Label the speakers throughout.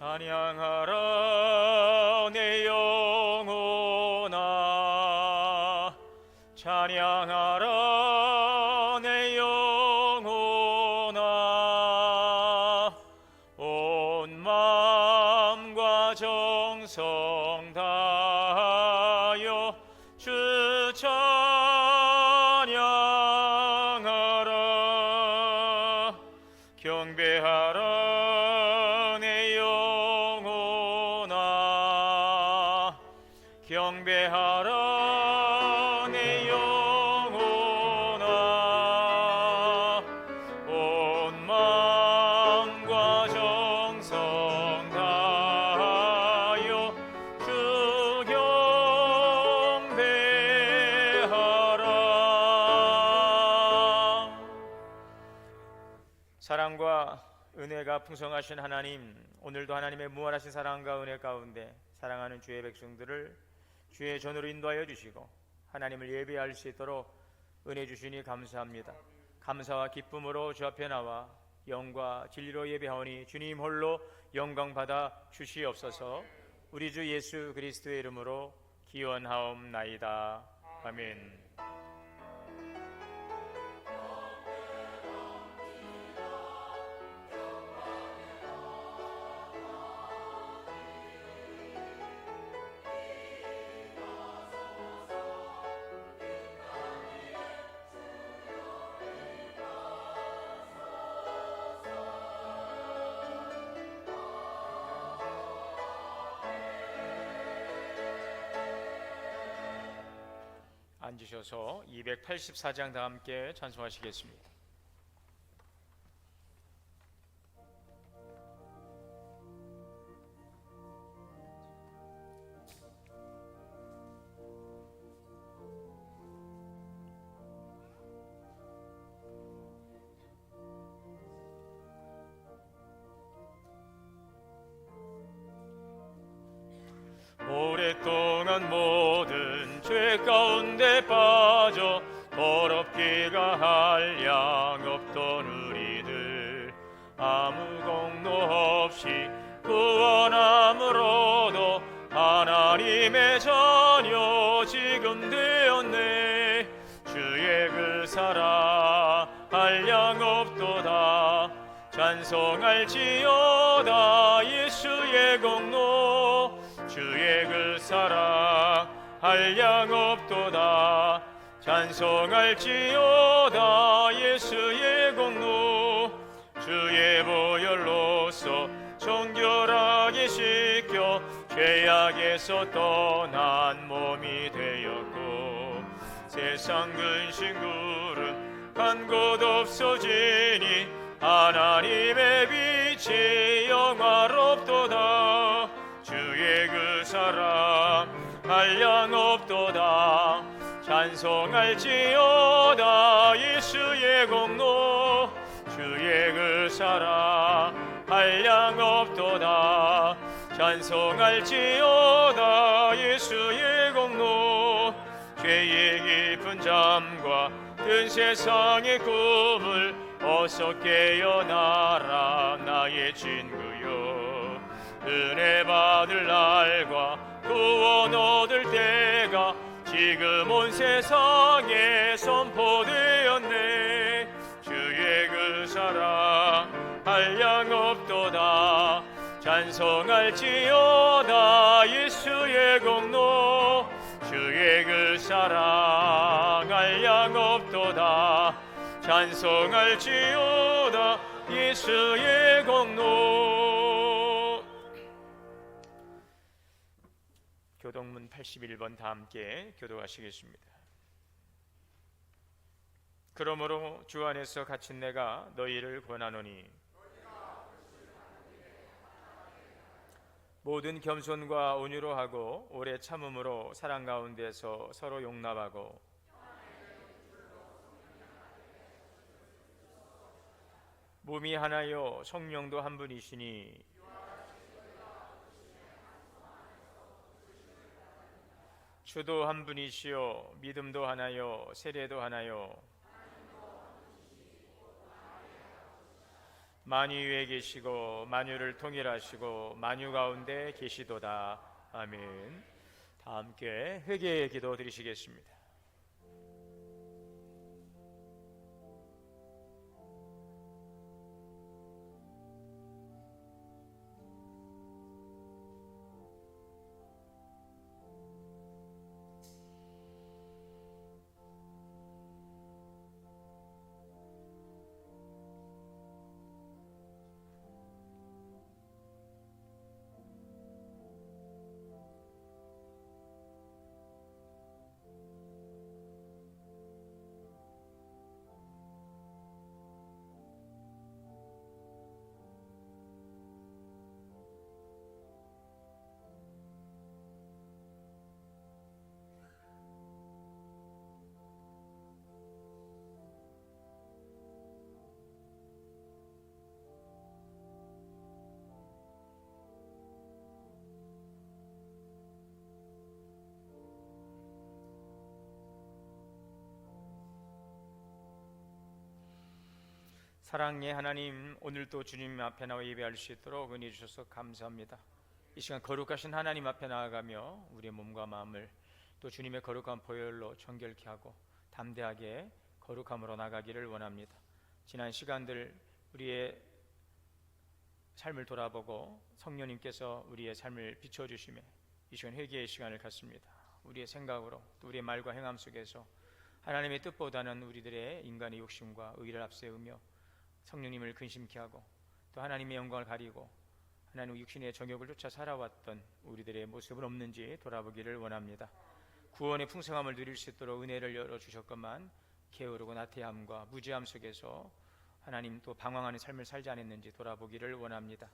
Speaker 1: 찬양하라 내 영혼아, 찬양하라 내 영혼아. 온 마음과 정성 다하여 주 찬양하라. 경배하라 경배하라 내 영혼아. 온 마음과 정성 다하여 주 경배하라. 사랑과 은혜가 풍성하신 하나님, 오늘도 하나님의 무한하신 사랑과 은혜 가운데 사랑하는 주의 백성들을 주의 전으로 인도하여 주시고 하나님을 예배할 수 있도록 은혜 주시니 감사합니다. 감사와 기쁨으로 주 앞에 나와 영과 진리로 예배하오니 주님 홀로 영광 받아 주시옵소서. 우리 주 예수 그리스도의 이름으로 기원하옵나이다. 아멘. 앉으셔서 284장 다 함께 찬송하시겠습니다. 오랫동안 모든 죄 가운데 빠져 더럽기가 한량없던 우리들, 아무 공로 없이 구원함으로도 하나님의 자녀 지금 되었네. 주의 그 사랑 한량없도다. 찬송할지어다 예수의 공로. 주의 그 사랑 한량없도다. 찬송할지어다 예수의 공로. 주의 보혈로서 정결하게 씻겨 죄악에서 떠난 몸이 되었고, 세상 근심 구름 간 곳 없어지니 하나님의 빛이 영화롭도다. 주의 그 사랑 한량없도다. 찬송할지어다 예수의 공로. 주의 그 사랑 한량없도다. 찬송할지어다 예수의 공로. 죄의 깊은 잠과 든 세상의 꿈을 어서 깨어나라 나의 친구여. 은혜 받을 날과 구원 얻을 때가 지금 온 세상에 선포되었네. 주의 그 사랑 한량없도다. 찬송할지어다 예수의 공로. 주의 그 사랑 한량없도다. 찬송할지어다 예수의 공로. 교동문 81번 다 함께 교도하시겠습니다. 그러므로 주 안에서 갇힌 내가 너희를 권하노니 모든 겸손과 온유로 하고 오래 참음으로 사랑 가운데서 서로 용납하고 몸이 하나요 성령도 한 분이시니 주도 한 분이시요 믿음도 하나요 세례도 하나요 만유 위에 계시고 만유를 통일하시고 만유 가운데 계시도다. 아멘. 다 함께 회개의 기도 드리시겠습니다. 사랑의 하나님, 오늘도 주님 앞에 나와 예배할 수 있도록 은혜 주셔서 감사합니다. 이 시간 거룩하신 하나님 앞에 나아가며 우리의 몸과 마음을 또 주님의 거룩한 보혈로 정결케 하고 담대하게 거룩함으로 나가기를 원합니다. 지난 시간들 우리의 삶을 돌아보고 성령님께서 우리의 삶을 비춰주시며 이 시간 회개의 시간을 갖습니다. 우리의 생각으로 또 우리의 말과 행함 속에서 하나님의 뜻보다는 우리들의 인간의 욕심과 의를 앞세우며 성령님을 근심케 하고 또 하나님의 영광을 가리고 하나님 육신의 정욕을 쫓아 살아왔던 우리들의 모습은 없는지 돌아보기를 원합니다. 구원의 풍성함을 누릴 수 있도록 은혜를 열어주셨건만 게으르고 나태함과 무지함 속에서 하나님 또 방황하는 삶을 살지 않았는지 돌아보기를 원합니다.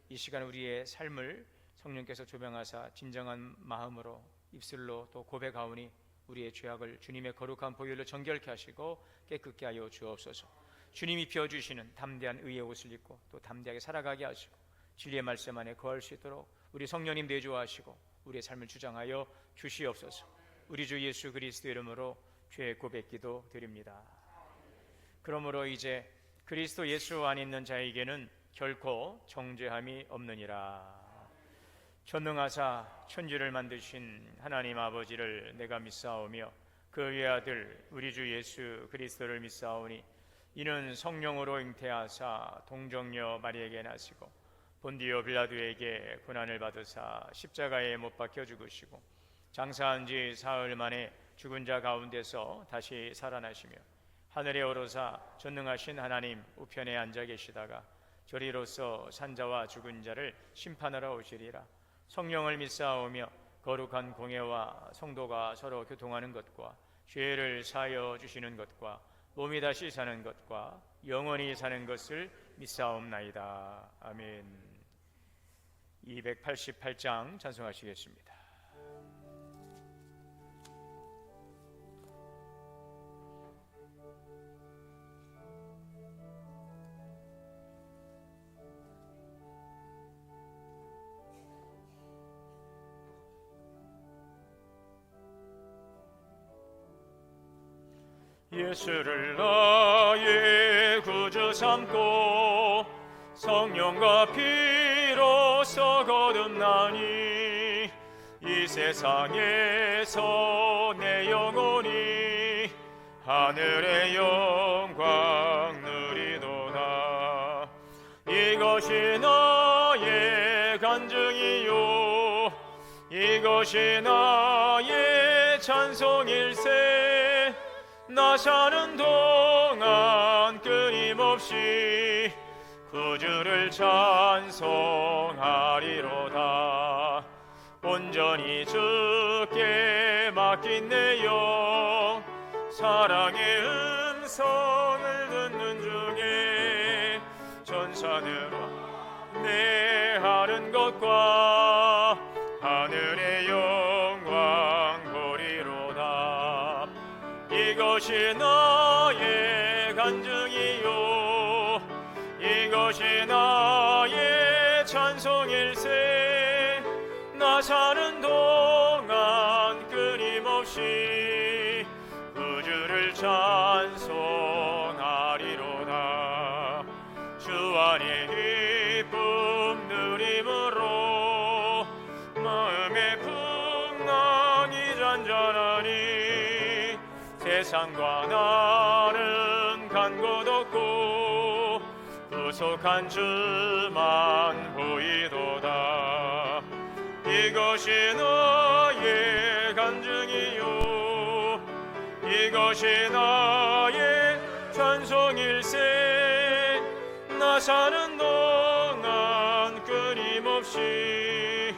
Speaker 1: 이 시간 우리의 삶을 성령께서 조명하사 진정한 마음으로 입술로 또 고백하오니 우리의 죄악을 주님의 거룩한 보혈로 정결케 하시고 깨끗게 하여 주옵소서. 주님이 피워주시는 담대한 의의 옷을 입고 또 담대하게 살아가게 하시고 진리의 말씀 안에 거할 수 있도록 우리 성령님 내주하시고 우리의 삶을 주장하여 주시옵소서. 우리 주 예수 그리스도 이름으로 죄 고백기도 드립니다. 그러므로 이제 그리스도 예수 안에 있는 자에게는 결코 정죄함이 없느니라. 전능하사 천지를 만드신 하나님 아버지를 내가 믿사오며 그 외아들 우리 주 예수 그리스도를 믿사오니 이는 성령으로 잉태하사 동정녀 마리에게 나시고 본디오 빌라도에게 고난을 받으사 십자가에 못 박혀 죽으시고 장사한 지 사흘 만에 죽은 자 가운데서 다시 살아나시며 하늘에 오르사 전능하신 하나님 우편에 앉아 계시다가 저리로서 산자와 죽은 자를 심판하러 오시리라. 성령을 믿사오며 거룩한 공예와 성도가 서로 교통하는 것과 죄를 사하여 주시는 것과 몸이 다시 사는 것과 영원히 사는 것을 믿사옵나이다. 아멘. 288장 찬송하시겠습니다. 예수를 나의 구주 삼고 성령과 피로써 거듭나니 이 세상에서 내 영혼이 하늘의 영광 누리도다. 이것이 나의 간증이요 이것이 나의 찬송일세. 나 사는 동안 끊임없이 구주를 찬송하리로다. 온전히 주께 맡긴 내 영 사랑의 음성을 듣는 중에 전산으로 내 하는 것과 하늘의 영광 보리로다. 이것이 나의 간증이요 이것이 나의 찬송일세. 나 사는 동안 끊임없이 구주를 찬송하리로다. 주 평안의 기쁨 누림으로 마음의 풍랑이 잔잔하니 세상과 나는 간 곳 없고 구속한 주만 보이도다. 이것이 나의 간증이요 이것이 나의 찬송일세. 나 사는 동안 끊임없이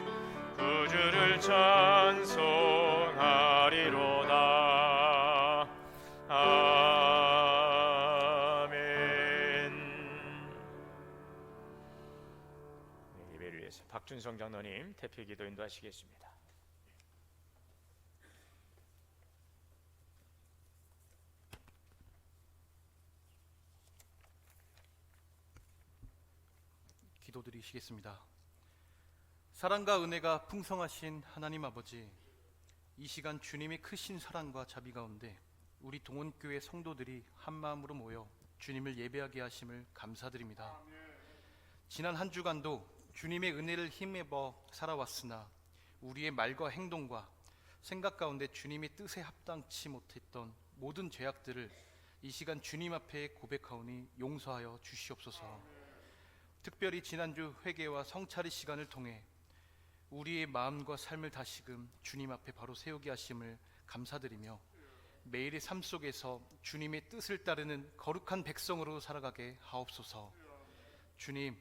Speaker 1: 구주를 찬송하리로다. 아멘. 예배를 위해서 박준성 장로님 대표기도 인도하시겠습니다.
Speaker 2: 기도드리시겠습니다. 사랑과 은혜가 풍성하신 하나님 아버지, 이 시간 주님의 크신 사랑과 자비 가운데 우리 동원교회 성도들이 한마음으로 모여 주님을 예배하게 하심을 감사드립니다. 지난 한 주간도 주님의 은혜를 힘입어 살아왔으나 우리의 말과 행동과 생각 가운데 주님의 뜻에 합당치 못했던 모든 죄악들을 이 시간 주님 앞에 고백하오니 용서하여 주시옵소서. 특별히 지난주 회개와 성찰의 시간을 통해 우리의 마음과 삶을 다시금 주님 앞에 바로 세우게 하심을 감사드리며 매일의 삶 속에서 주님의 뜻을 따르는 거룩한 백성으로 살아가게 하옵소서. 주님,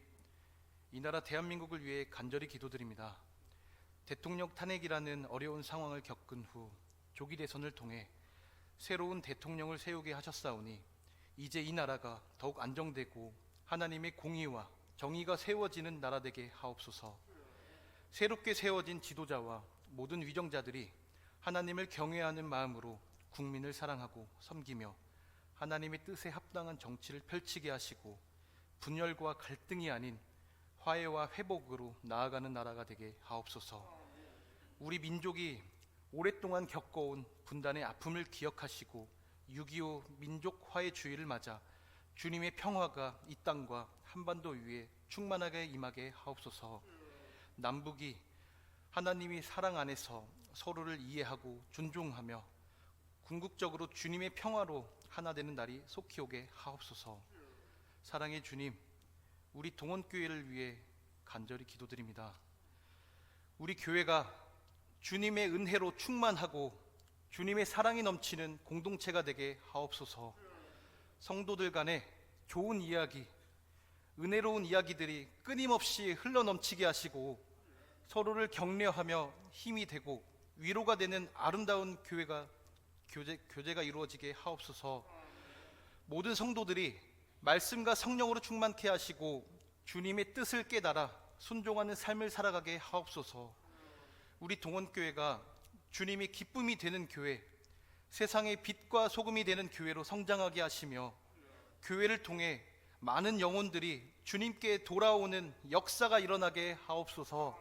Speaker 2: 이 나라 대한민국을 위해 간절히 기도드립니다. 대통령 탄핵이라는 어려운 상황을 겪은 후 조기 대선을 통해 새로운 대통령을 세우게 하셨사오니 이제 이 나라가 더욱 안정되고 하나님의 공의와 정의가 세워지는 나라 되게 하옵소서. 새롭게 세워진 지도자와 모든 위정자들이 하나님을 경외하는 마음으로 국민을 사랑하고 섬기며 하나님의 뜻에 합당한 정치를 펼치게 하시고 분열과 갈등이 아닌 화해와 회복으로 나아가는 나라가 되게 하옵소서. 우리 민족이 오랫동안 겪어온 분단의 아픔을 기억하시고 6.25 민족 화해주의를 맞아 주님의 평화가 이 땅과 한반도 위에 충만하게 임하게 하옵소서. 남북이 하나님의 사랑 안에서 서로를 이해하고 존중하며 궁극적으로 주님의 평화로 하나 되는 날이 속히 오게 하옵소서. 사랑의 주님, 우리 동원교회를 위해 간절히 기도드립니다. 우리 교회가 주님의 은혜로 충만하고 주님의 사랑이 넘치는 공동체가 되게 하옵소서. 성도들 간에 좋은 이야기, 은혜로운 이야기들이 끊임없이 흘러넘치게 하시고 서로를 격려하며 힘이 되고 위로가 되는 아름다운 교제가 이루어지게 하옵소서. 모든 성도들이 말씀과 성령으로 충만케 하시고 주님의 뜻을 깨달아 순종하는 삶을 살아가게 하옵소서. 우리 동원교회가 주님의 기쁨이 되는 교회, 세상의 빛과 소금이 되는 교회로 성장하게 하시며 교회를 통해 많은 영혼들이 주님께 돌아오는 역사가 일어나게 하옵소서.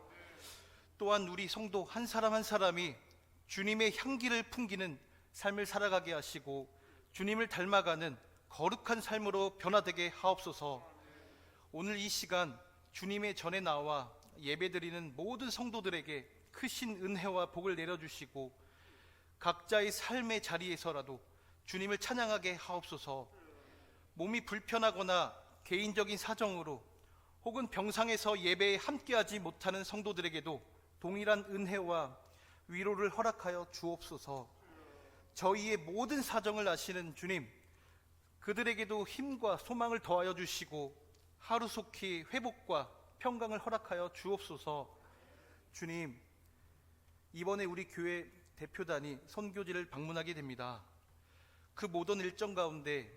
Speaker 2: 또한 우리 성도 한 사람 한 사람이 주님의 향기를 풍기는 삶을 살아가게 하시고 주님을 닮아가는 거룩한 삶으로 변화되게 하옵소서. 오늘 이 시간 주님의 전에 나와 예배드리는 모든 성도들에게 크신 은혜와 복을 내려주시고 각자의 삶의 자리에서라도 주님을 찬양하게 하옵소서. 몸이 불편하거나 개인적인 사정으로 혹은 병상에서 예배에 함께하지 못하는 성도들에게도 동일한 은혜와 위로를 허락하여 주옵소서. 저희의 모든 사정을 아시는 주님, 그들에게도 힘과 소망을 더하여 주시고 하루속히 회복과 평강을 허락하여 주옵소서. 주님, 이번에 우리 교회 대표단이 선교지를 방문하게 됩니다. 그 모든 일정 가운데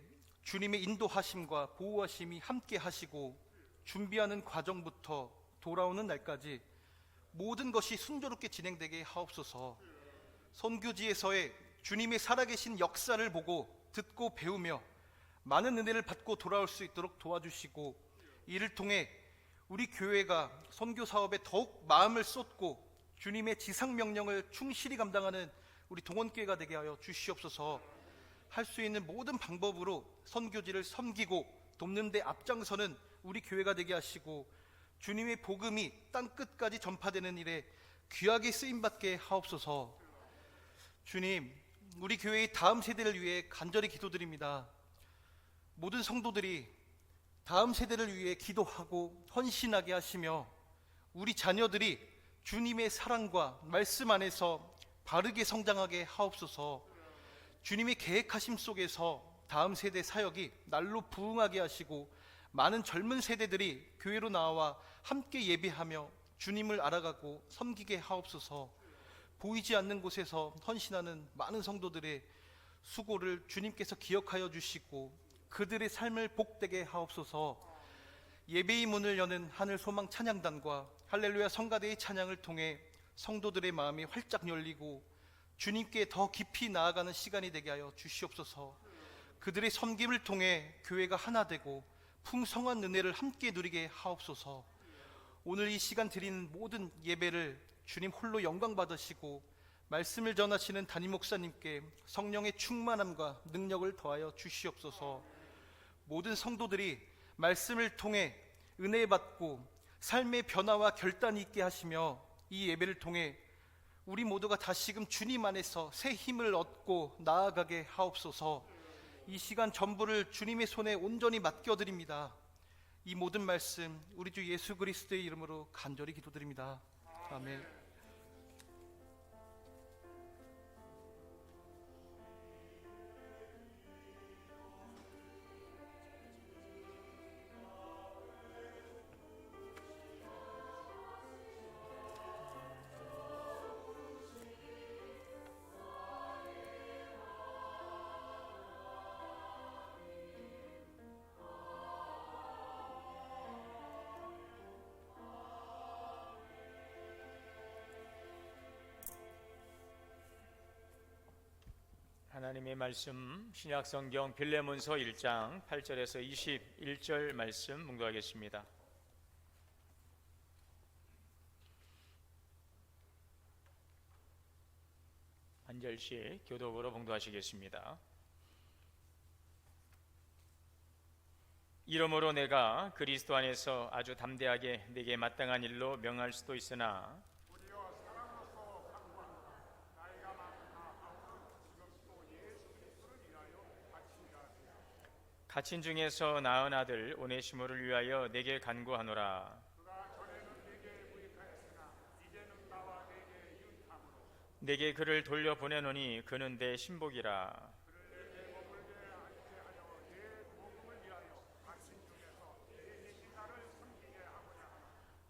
Speaker 2: 주님의 인도하심과 보호하심이 함께 하시고 준비하는 과정부터 돌아오는 날까지 모든 것이 순조롭게 진행되게 하옵소서. 선교지에서의 주님의 살아계신 역사를 보고 듣고 배우며 많은 은혜를 받고 돌아올 수 있도록 도와주시고 이를 통해 우리 교회가 선교 사업에 더욱 마음을 쏟고 주님의 지상명령을 충실히 감당하는 우리 동원교회가 되게 하여 주시옵소서. 할 수 있는 모든 방법으로 선교지를 섬기고 돕는 데 앞장서는 우리 교회가 되게 하시고 주님의 복음이 땅 끝까지 전파되는 일에 귀하게 쓰임받게 하옵소서. 주님, 우리 교회의 다음 세대를 위해 간절히 기도드립니다. 모든 성도들이 다음 세대를 위해 기도하고 헌신하게 하시며 우리 자녀들이 주님의 사랑과 말씀 안에서 바르게 성장하게 하옵소서. 주님의 계획하심 속에서 다음 세대 사역이 날로 부흥하게 하시고 많은 젊은 세대들이 교회로 나와 함께 예배하며 주님을 알아가고 섬기게 하옵소서. 보이지 않는 곳에서 헌신하는 많은 성도들의 수고를 주님께서 기억하여 주시고 그들의 삶을 복되게 하옵소서. 예배의 문을 여는 하늘 소망 찬양단과 할렐루야 성가대의 찬양을 통해 성도들의 마음이 활짝 열리고 주님께 더 깊이 나아가는 시간이 되게 하여 주시옵소서. 그들의 섬김을 통해 교회가 하나 되고 풍성한 은혜를 함께 누리게 하옵소서. 오늘 이 시간 드리는 모든 예배를 주님 홀로 영광 받으시고 말씀을 전하시는 담임 목사님께 성령의 충만함과 능력을 더하여 주시옵소서. 모든 성도들이 말씀을 통해 은혜 받고 삶의 변화와 결단이 있게 하시며 이 예배를 통해 우리 모두가 다시금 주님 안에서 새 힘을 얻고 나아가게 하옵소서. 이 시간 전부를 주님의 손에 온전히 맡겨드립니다. 이 모든 말씀 우리 주 예수 그리스도의 이름으로 간절히 기도드립니다. 아멘.
Speaker 1: 하나님의 말씀 신약성경 빌레몬서 1장 8절에서 21절 말씀 묵도하겠습니다. 한 절씩 교독으로 봉독하시겠습니다. 이러므로 내가 그리스도 안에서 아주 담대하게 내게 마땅한 일로 명할 수도 있으나 갇힌 중에서 낳은 아들 오네시모를 위하여 내게 간구하노라. 내게 그를 돌려보내노니 그는 내 신복이라.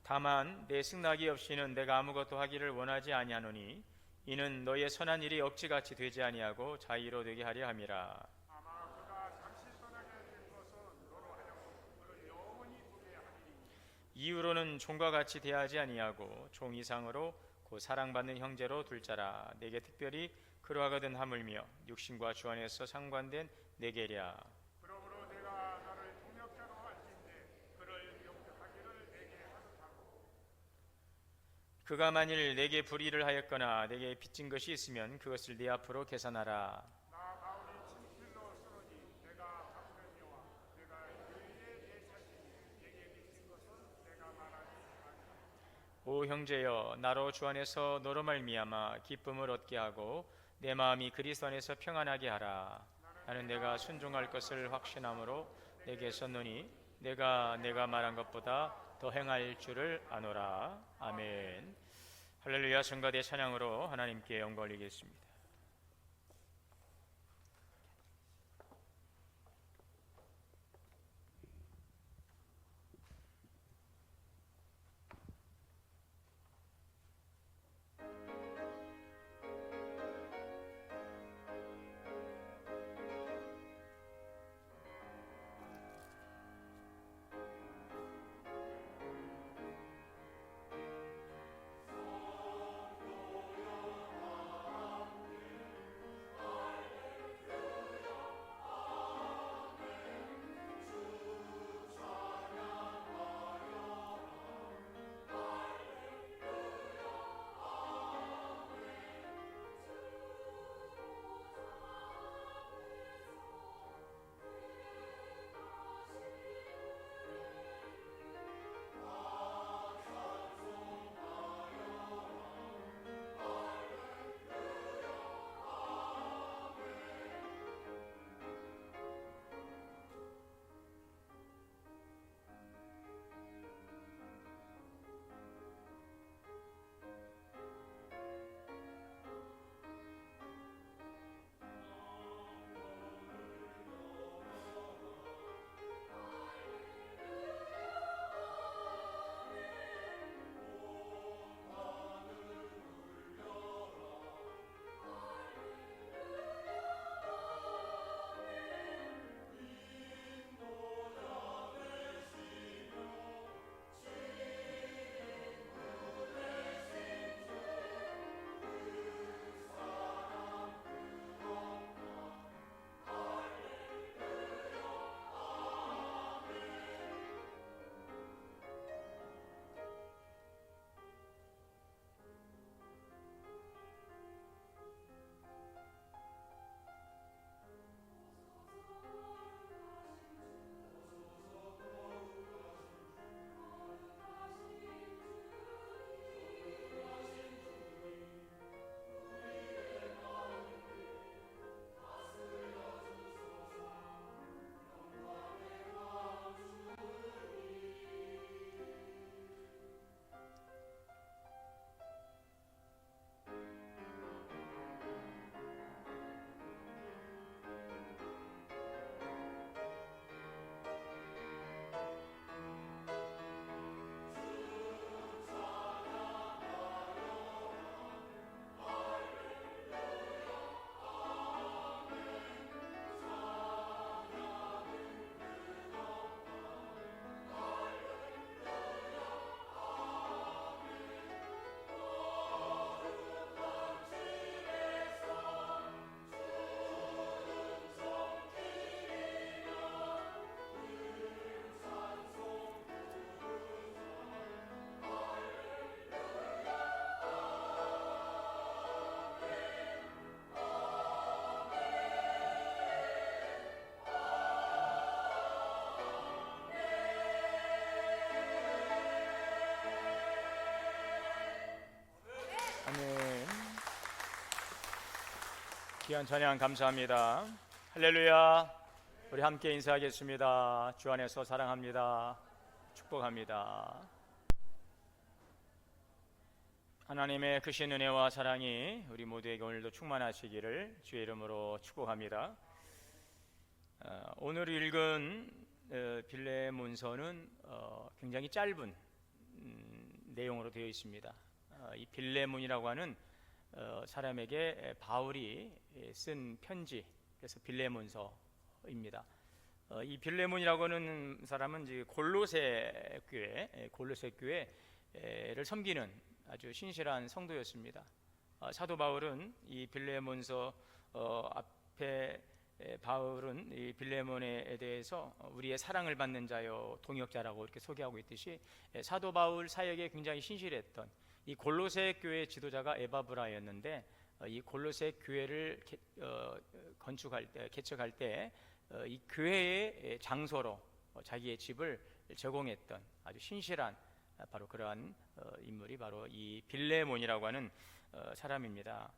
Speaker 1: 다만 내 승낙이 없이는 내가 아무것도 하기를 원하지 아니하노니 이는 너의 선한 일이 억지같이 되지 아니하고 자의로 되게 하려 함이라. 이후로는 종과 같이 대하지 아니하고 종 이상으로 곧 사랑받는 형제로 둘 자라. 내게 특별히 그러하거든 하물며 육신과 주 안에서 상관된 내게랴.
Speaker 3: 그러므로 내가 나를 동력자로 할진대 그를 용납하기를 내게 하도하고
Speaker 1: 그가 만일 내게 불의를 하였거나 내게 빚진 것이 있으면 그것을 네 앞으로 계산하라.
Speaker 3: 나 바울이 친필로 쓰노니 내가 박변이와 내가 유일의 내 자신이 내게 빚진 것은 내가 말하지 아니하노라.
Speaker 1: 오 형제여, 나로 주 안에서 너로 말미암아 기쁨을 얻게 하고 내 마음이 그리스도 안에서 평안하게 하라. 나는 내가 순종할 것을 확신함으로 내게 썼노니 내가 말한 것보다 더 행할 줄을 아노라. 아멘. 할렐루야. 성가대 찬양으로 하나님께 영광 올리겠습니다. 귀한 찬양 감사합니다. 할렐루야. 우리 함께 인사하겠습니다. 주 안에서 사랑합니다. 축복합니다. 하나님의 크신 은혜와 사랑이 우리 모두에게 오늘도 충만하시기를 주의 이름으로 축복합니다. 오늘 읽은 빌레몬서는 굉장히 짧은 내용으로 되어 있습니다. 이 빌레몬이라고 하는 사람에게 바울이 쓴 편지, 그래서 빌레몬서입니다. 이 빌레몬이라고 하는 사람은 이제 골로새 교회를 섬기는 아주 신실한 성도였습니다. 사도 바울은 이 빌레몬서 앞에 바울은 이 빌레몬에 대해서 우리의 사랑을 받는 자여 동역자라고 이렇게 소개하고 있듯이 사도 바울 사역에 굉장히 신실했던 이 골로새 교회 지도자가 에바브라였는데 이 골로새 교회를 개척할 때 이 교회의 장소로 자기의 집을 제공했던 아주 신실한 바로 그러한 인물이 바로 이 빌레몬이라고 하는 사람입니다.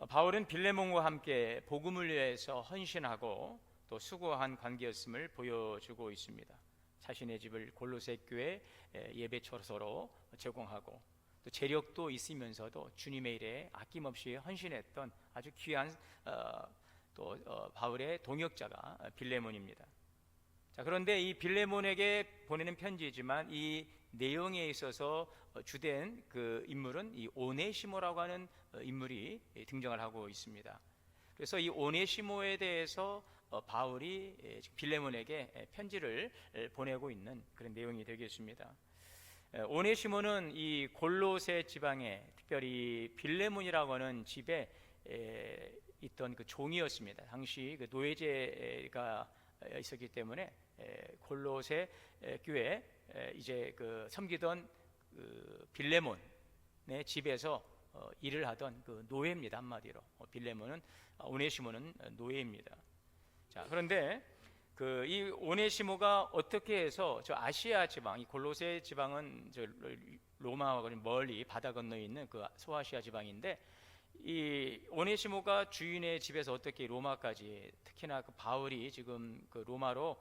Speaker 1: 바울은 빌레몬과 함께 복음을 위해서 헌신하고 또 수고한 관계였음을 보여주고 있습니다. 자신의 집을 골로새 교회 예배 처소로 제공하고 또 재력도 있으면서도 주님의 일에 아낌없이 헌신했던 아주 귀한 또 바울의 동역자가 빌레몬입니다. 자, 그런데 이 빌레몬에게 보내는 편지이지만 이 내용에 있어서 주된 그 인물은 이 오네시모라고 하는 인물이 등장을 하고 있습니다. 그래서 이 오네시모에 대해서 바울이 빌레몬에게 편지를 보내고 있는 그런 내용이 되겠습니다. 오네시모는 이 골로새 지방에 특별히 빌레몬이라고 하는 집에 있던 그 종이었습니다. 당시 그 노예제가 있었기 때문에 골로새 교회 이제 그 섬기던 그 빌레몬의 집에서 일을 하던 그 노예입니다. 한마디로 빌레몬은 오네시모는 노예입니다. 자, 그런데 그 이 오네시모가 어떻게 해서 저 아시아 지방, 이 골로새 지방은 저 로마와 멀리 바다 건너에 있는 그 소아시아 지방인데 이 오네시모가 주인의 집에서 어떻게 로마까지, 특히나 그 바울이 지금 그 로마로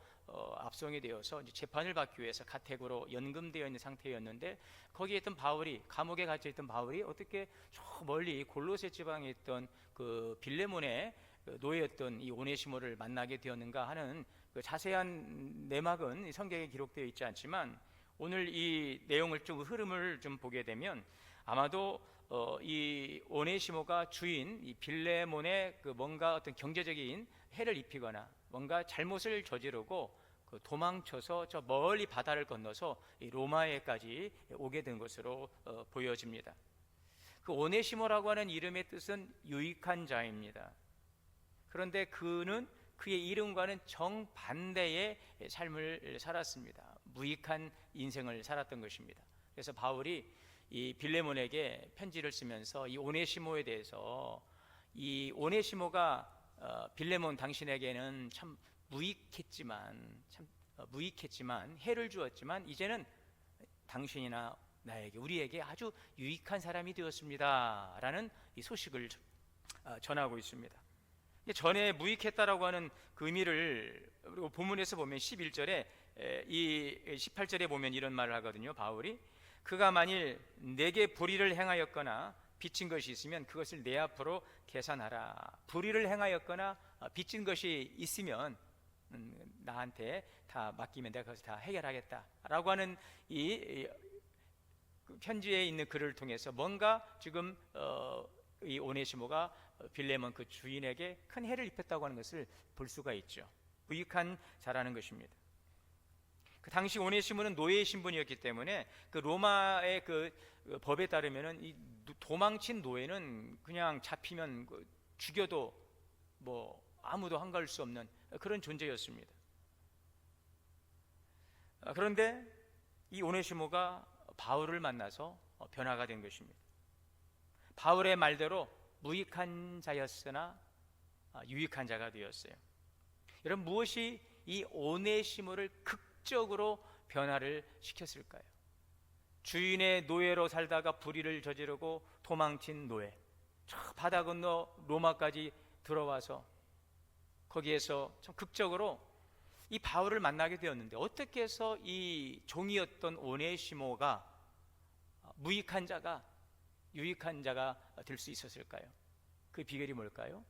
Speaker 1: 압송이 되어서 이제 재판을 받기 위해서 가택으로 연금되어 있는 상태였는데 거기에 있던 바울이, 감옥에 갇혀 있던 바울이 어떻게 저 멀리 골로새 지방에 있던 그 빌레몬의 노예였던 이 오네시모를 만나게 되었는가 하는 그 자세한 내막은 성경에 기록되어 있지 않지만 오늘 이 내용을 좀 흐름을 좀 보게 되면 아마도 이 오네시모가 주인 이 빌레몬의 그 뭔가 어떤 경제적인 해를 입히거나 뭔가 잘못을 저지르고 그 도망쳐서 저 멀리 바다를 건너서 이 로마에까지 오게 된 것으로 보여집니다. 그 오네시모라고 하는 이름의 뜻은 유익한 자입니다. 그런데 그는 그의 이름과는 정반대의 삶을 살았습니다. 무익한 인생을 살았던 것입니다. 그래서 바울이 이 빌레몬에게 편지를 쓰면서 이 오네시모에 대해서 이 오네시모가 빌레몬 당신에게는 참 무익했지만 해를 주었지만 이제는 당신이나 나에게 우리에게 아주 유익한 사람이 되었습니다 라는 이 소식을 전하고 있습니다. 전에 무익했다라고 하는 그 의미를 그리고 본문에서 보면 11절에 이 18절에 보면 이런 말을 하거든요. 바울이 그가 만일 내게 불의를 행하였거나 빚진 것이 있으면 그것을 내 앞으로 계산하라. 불의를 행하였거나 빚진 것이 있으면 나한테 다 맡기면 내가 그것을 다 해결하겠다라고 하는 이 편지에 있는 글을 통해서 뭔가 지금 이 오네시모가 빌레몬 그 주인에게 큰 해를 입혔다고 하는 것을 볼 수가 있죠. 무익한 자라는 것입니다. 그 당시 오네시모는 노예의 신분이었기 때문에 그 로마의 그 법에 따르면은 이 도망친 노예는 그냥 잡히면 죽여도 뭐 아무도 한가할 수 없는 그런 존재였습니다. 그런데 이 오네시모가 바울을 만나서 변화가 된 것입니다. 바울의 말대로 무익한 자였으나 유익한 자가 되었어요. 여러분, 무엇이 이 오네시모를 극적으로 변화를 시켰을까요? 주인의 노예로 살다가 불의를 저지르고 도망친 노예, 저 바다 건너 로마까지 들어와서 거기에서 참 극적으로 이 바울을 만나게 되었는데, 어떻게 해서 이 종이었던 오네시모가 무익한 자가 유익한 자가 될 수 있었을까요? 그 비결이 뭘까요?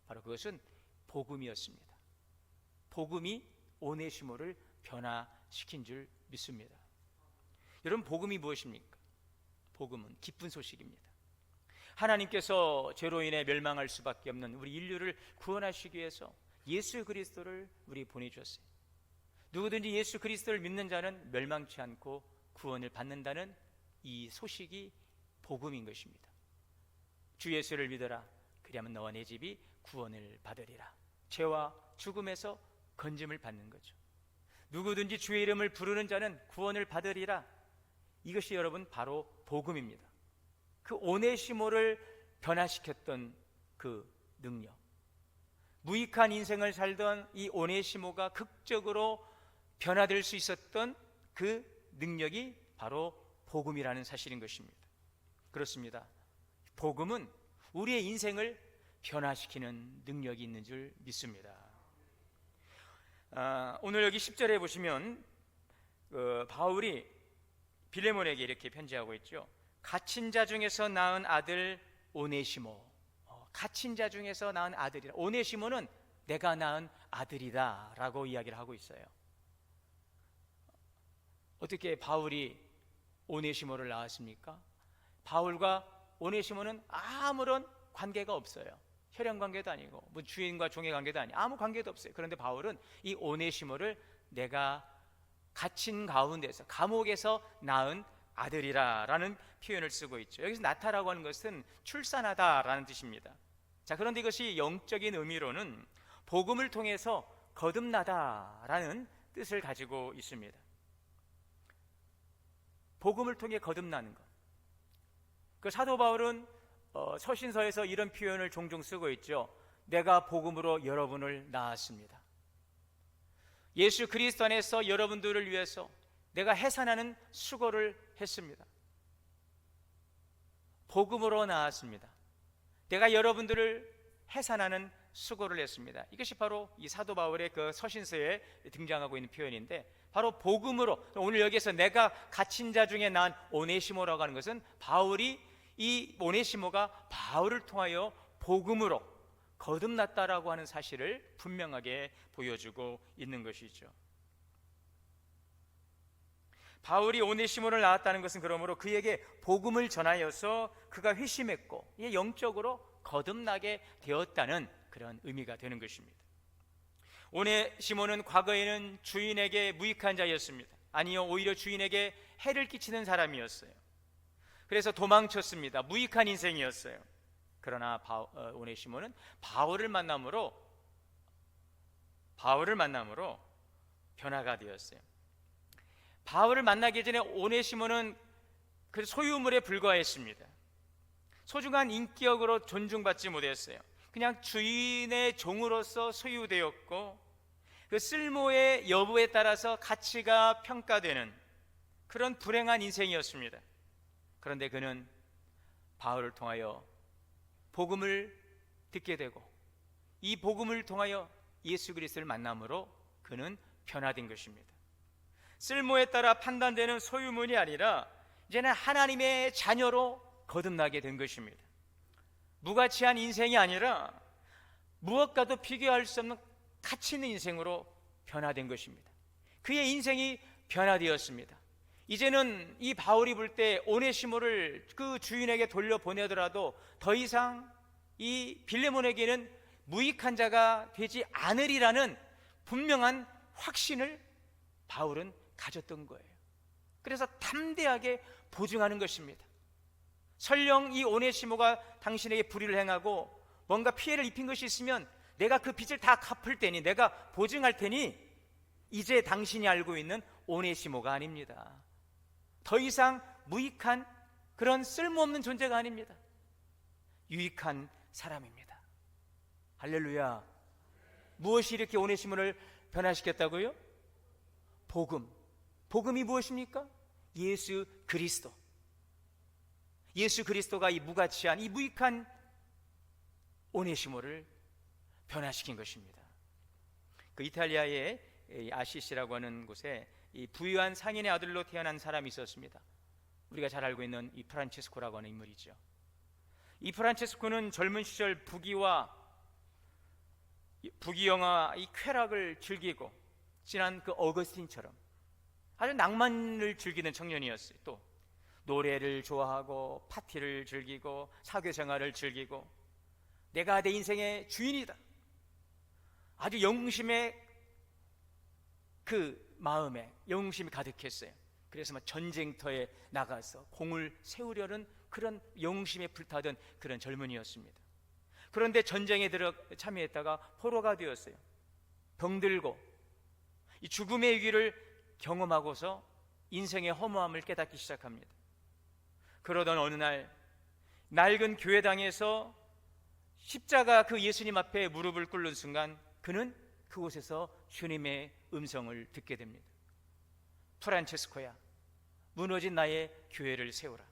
Speaker 1: 바로 그것은 복음이었습니다. 복음이 오네시모를 변화시킨 줄 믿습니다. 여러분, 복음이 무엇입니까? 복음은 기쁜 소식입니다. 하나님께서 죄로 인해 멸망할 수밖에 없는 우리 인류를 구원하시기 위해서 예수 그리스도를 우리 보내주셨어요. 누구든지 예수 그리스도를 믿는 자는 멸망치 않고 구원을 받는다는 이 소식이 복음인 것입니다. 주 예수를 믿어라. 그리하면 너와 내 집이 구원을 받으리라. 죄와 죽음에서 건짐을 받는 거죠. 누구든지 주의 이름을 부르는 자는 구원을 받으리라. 이것이 여러분 바로 복음입니다. 그 오네시모를 변화시켰던 그 능력, 무익한 인생을 살던 이 오네시모가 극적으로 변화될 수 있었던 그 능력이 바로 복음이라는 사실인 것입니다. 그렇습니다. 복음은 우리의 인생을 변화시키는 능력이 있는 줄 믿습니다. 오늘 여기 10절에 보시면 바울이 빌레몬에게 이렇게 편지하고 있죠. 갇힌 자 중에서 낳은 아들 오네시모. 갇힌 자 중에서 낳은 아들이라. 오네시모는 내가 낳은 아들이다 라고 이야기를 하고 있어요. 어떻게 바울이 오네시모를 낳았습니까? 바울과 오네시모는 아무런 관계가 없어요. 혈연 관계도 아니고 뭐 주인과 종의 관계도 아니고 아무 관계도 없어요. 그런데 바울은 이 오네시모를 내가 갇힌 가운데서, 감옥에서 낳은 아들이라 라는 표현을 쓰고 있죠. 여기서 나타라고 하는 것은 출산하다 라는 뜻입니다. 자, 그런데 이것이 영적인 의미로는 복음을 통해서 거듭나다 라는 뜻을 가지고 있습니다. 복음을 통해 거듭나는 것. 그 사도 바울은 서신서에서 이런 표현을 종종 쓰고 있죠. 내가 복음으로 여러분을 낳았습니다. 예수 그리스도 안에서 여러분들을 위해서 내가 해산하는 수고를 했습니다. 복음으로 나왔습니다. 내가 여러분들을 해산하는 수고를 했습니다. 이것이 바로 이 사도 바울의 그 서신서에 등장하고 있는 표현인데, 바로 복음으로, 오늘 여기서 내가 갇힌 자 중에 난 오네시모라고 하는 것은 바울이, 이 오네시모가 바울을 통하여 복음으로 거듭났다라고 하는 사실을 분명하게 보여주고 있는 것이죠. 바울이 오네시모를 낳았다는 것은 그러므로 그에게 복음을 전하여서 그가 회심했고 영적으로 거듭나게 되었다는 그런 의미가 되는 것입니다. 오네시모는 과거에는 주인에게 무익한 자였습니다. 아니요, 오히려 주인에게 해를 끼치는 사람이었어요. 그래서 도망쳤습니다. 무익한 인생이었어요. 그러나 오네시모는 바울을 만남으로 변화가 되었어요. 바울을 만나기 전에 오네시모는 그 소유물에 불과했습니다. 소중한 인격으로 존중받지 못했어요. 그냥 주인의 종으로서 소유되었고, 그 쓸모의 여부에 따라서 가치가 평가되는 그런 불행한 인생이었습니다. 그런데 그는 바울을 통하여 복음을 듣게 되고, 이 복음을 통하여 예수 그리스도를 만남으로 그는 변화된 것입니다. 쓸모에 따라 판단되는 소유물이 아니라 이제는 하나님의 자녀로 거듭나게 된 것입니다. 무가치한 인생이 아니라 무엇과도 비교할 수 없는 가치 있는 인생으로 변화된 것입니다. 그의 인생이 변화되었습니다. 이제는 이 바울이 볼 때 오네시모를 그 주인에게 돌려보내더라도 더 이상 이 빌레몬에게는 무익한 자가 되지 않으리라는 분명한 확신을 바울은 가졌던 거예요. 그래서 담대하게 보증하는 것입니다. 설령 이 오네시모가 당신에게 불의를 행하고 뭔가 피해를 입힌 것이 있으면 내가 그 빚을 다 갚을 테니, 내가 보증할 테니, 이제 당신이 알고 있는 오네시모가 아닙니다. 더 이상 무익한 그런 쓸모없는 존재가 아닙니다. 유익한 사람입니다. 할렐루야. 무엇이 이렇게 오네시모를 변화시켰다고요? 복음. 복음이 무엇입니까? 예수 그리스도. 예수 그리스도가 이 무가치한, 이 무익한 오네시모를 변화시킨 것입니다. 그 이탈리아의 아시시라고 하는 곳에 이 부유한 상인의 아들로 태어난 사람이 있었습니다. 우리가 잘 알고 있는 이 프란체스코라고 하는 인물이죠. 이 프란체스코는 젊은 시절 부귀영화 이 쾌락을 즐기고 지난 그 어거스틴처럼 아주 낭만을 즐기는 청년이었어요. 또 노래를 좋아하고 파티를 즐기고 사교생활을 즐기고 내가 내 인생의 주인이다, 아주 영웅심의 그 마음에 영웅심이 가득했어요. 그래서 막 전쟁터에 나가서 공을 세우려는 그런 영웅심에 불타던 그런 젊은이였습니다. 그런데 전쟁에 참여했다가 포로가 되었어요. 병들고 이 죽음의 위기를 경험하고서 인생의 허무함을 깨닫기 시작합니다. 그러던 어느 날 낡은 교회당에서 십자가 그 예수님 앞에 무릎을 꿇는 순간 그는 그곳에서 주님의 음성을 듣게 됩니다. 프란체스코야, 무너진 나의 교회를 세우라.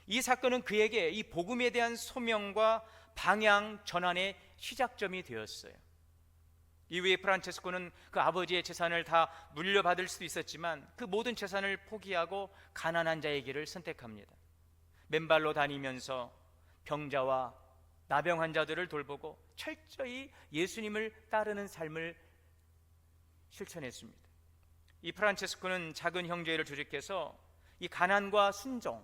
Speaker 1: 이 사건은 그에게 이 복음에 대한 소명과 방향 전환의 시작점이 되었어요. 이후에 프란체스코는 그 아버지의 재산을 다 물려받을 수도 있었지만 그 모든 재산을 포기하고 가난한 자의 길을 선택합니다. 맨발로 다니면서 병자와 나병 환자들을 돌보고 철저히 예수님을 따르는 삶을 실천했습니다. 이 프란체스코는 작은 형제를 조직해서 이 가난과 순종,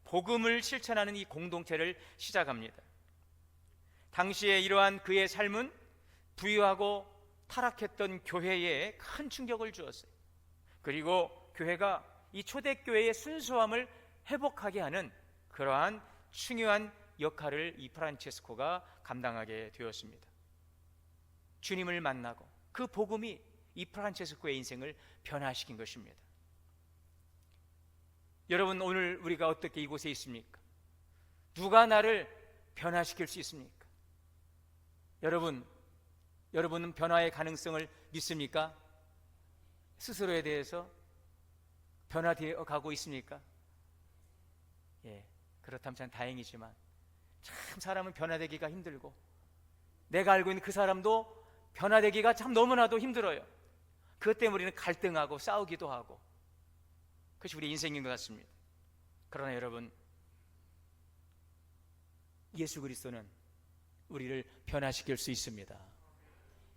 Speaker 1: 복음을 실천하는 이 공동체를 시작합니다. 당시에 이러한 그의 삶은 부유하고 타락했던 교회에 큰 충격을 주었어요. 그리고 교회가 이 초대교회의 순수함을 회복하게 하는 그러한 중요한 역할을 이 프란체스코가 감당하게 되었습니다. 주님을 만나고 그 복음이 이 프란체스코의 인생을 변화시킨 것입니다. 여러분, 오늘 우리가 어떻게 이곳에 있습니까? 누가 나를 변화시킬 수 있습니까? 여러분은 변화의 가능성을 믿습니까? 스스로에 대해서 변화되어 가고 있습니까? 그렇다면 참 다행이지만 참 사람은 변화되기가 힘들고 내가 알고 있는 그 사람도 변화되기가 참 너무나도 힘들어요. 그것 때문에 우리는 갈등하고 싸우기도 하고 그것이 우리 인생인 것 같습니다. 그러나 여러분, 예수 그리스도는 우리를 변화시킬 수 있습니다.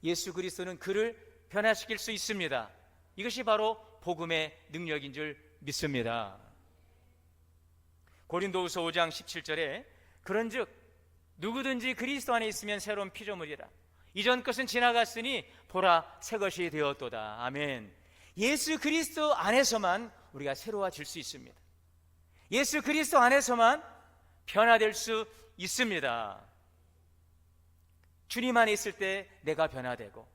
Speaker 1: 예수 그리스도는 그를 변화시킬 수 있습니다. 이것이 바로 복음의 능력인 줄 믿습니다. 고린도후서 5장 17절에 그런즉 누구든지 그리스도 안에 있으면 새로운 피조물이라 이전 것은 지나갔으니 보라 새 것이 되었도다. 아멘. 예수 그리스도 안에서만 우리가 새로워질 수 있습니다. 예수 그리스도 안에서만 변화될 수 있습니다. 주님 안에 있을 때 내가 변화되고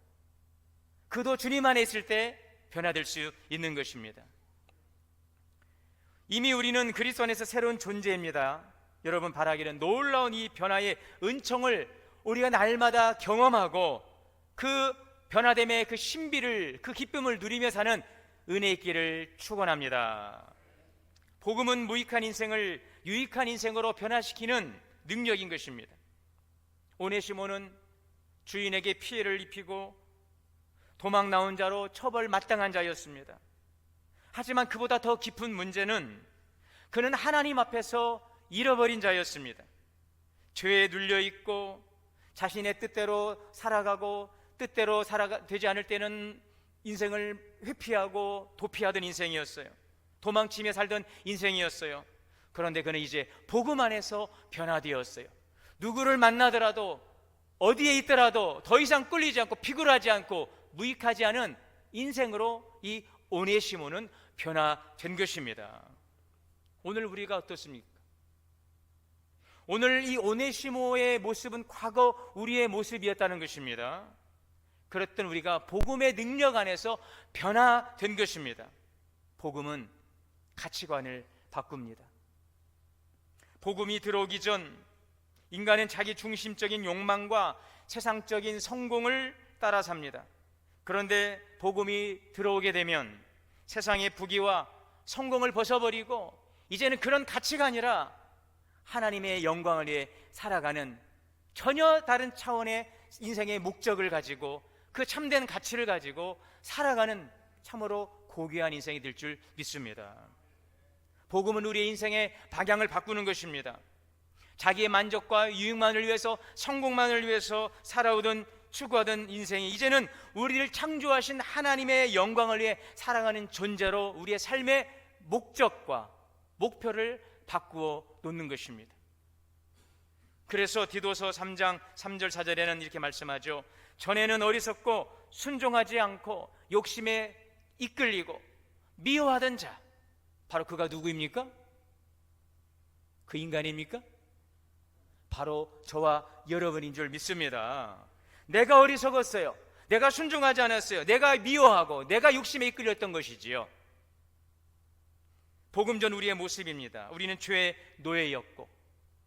Speaker 1: 그도 주님 안에 있을 때 변화될 수 있는 것입니다. 이미 우리는 그리스도 안에서 새로운 존재입니다. 여러분, 바라기는 놀라운 이 변화의 은총을 우리가 날마다 경험하고 그 변화됨의 그 신비를, 그 기쁨을 누리며 사는 은혜의 길을 축원합니다. 복음은 무익한 인생을 유익한 인생으로 변화시키는 능력인 것입니다. 오네시모는 주인에게 피해를 입히고 도망 나온 자로 처벌 마땅한 자였습니다. 하지만 그보다 더 깊은 문제는 그는 하나님 앞에서 잃어버린 자였습니다. 죄에 눌려있고 자신의 뜻대로 살아가고 뜻대로 되지 않을 때는 인생을 회피하고 도피하던 인생이었어요. 도망치며 살던 인생이었어요. 그런데 그는 이제 복음 안에서 변화되었어요. 누구를 만나더라도 어디에 있더라도 더 이상 꿀리지 않고 피곤하지 않고 무익하지 않은 인생으로 이 오네시모는 변화된 것입니다. 오늘 우리가 어떻습니까? 오늘 이 오네시모의 모습은 과거 우리의 모습이었다는 것입니다. 그랬던 우리가 복음의 능력 안에서 변화된 것입니다. 복음은 가치관을 바꿉니다. 복음이 들어오기 전 인간은 자기 중심적인 욕망과 세상적인 성공을 따라 삽니다. 그런데 복음이 들어오게 되면 세상의 부귀와 성공을 벗어버리고 이제는 그런 가치가 아니라 하나님의 영광을 위해 살아가는 전혀 다른 차원의 인생의 목적을 가지고 그 참된 가치를 가지고 살아가는 참으로 고귀한 인생이 될 줄 믿습니다. 복음은 우리의 인생의 방향을 바꾸는 것입니다. 자기의 만족과 유익만을 위해서, 성공만을 위해서 살아오던 추구하던 인생이 이제는 우리를 창조하신 하나님의 영광을 위해 살아가는 존재로 우리의 삶의 목적과 목표를 바꾸어 놓는 것입니다. 그래서 디도서 3장 3절 4절에는 이렇게 말씀하죠. 전에는 어리석고 순종하지 않고 욕심에 이끌리고 미워하던 자, 바로 그가 누구입니까? 그 인간입니까? 바로 저와 여러분인 줄 믿습니다. 내가 어리석었어요. 내가 순종하지 않았어요. 내가 미워하고 내가 욕심에 이끌렸던 것이지요. 복음 전 우리의 모습입니다. 우리는 죄의 노예였고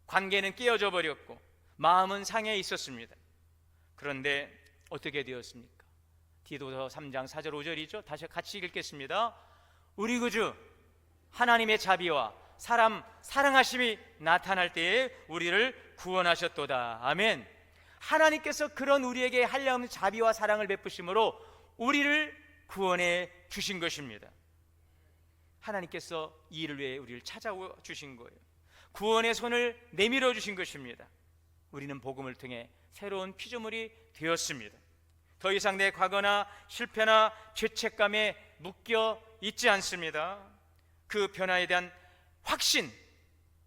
Speaker 1: 관계는 깨어져 버렸고 마음은 상해 있었습니다. 그런데 어떻게 되었습니까? 디도서 3장 4절 5절이죠. 다시 같이 읽겠습니다. 우리 구주 하나님의 자비와 사람 사랑하심이 나타날 때에 우리를 구원하셨도다. 아멘. 하나님께서 그런 우리에게 한량없는 자비와 사랑을 베푸심으로 우리를 구원해 주신 것입니다. 하나님께서 이 일을 위해 우리를 찾아와 주신 거예요. 구원의 손을 내밀어 주신 것입니다. 우리는 복음을 통해 새로운 피조물이 되었습니다. 더 이상 내 과거나 실패나 죄책감에 묶여 있지 않습니다. 그 변화에 대한 확신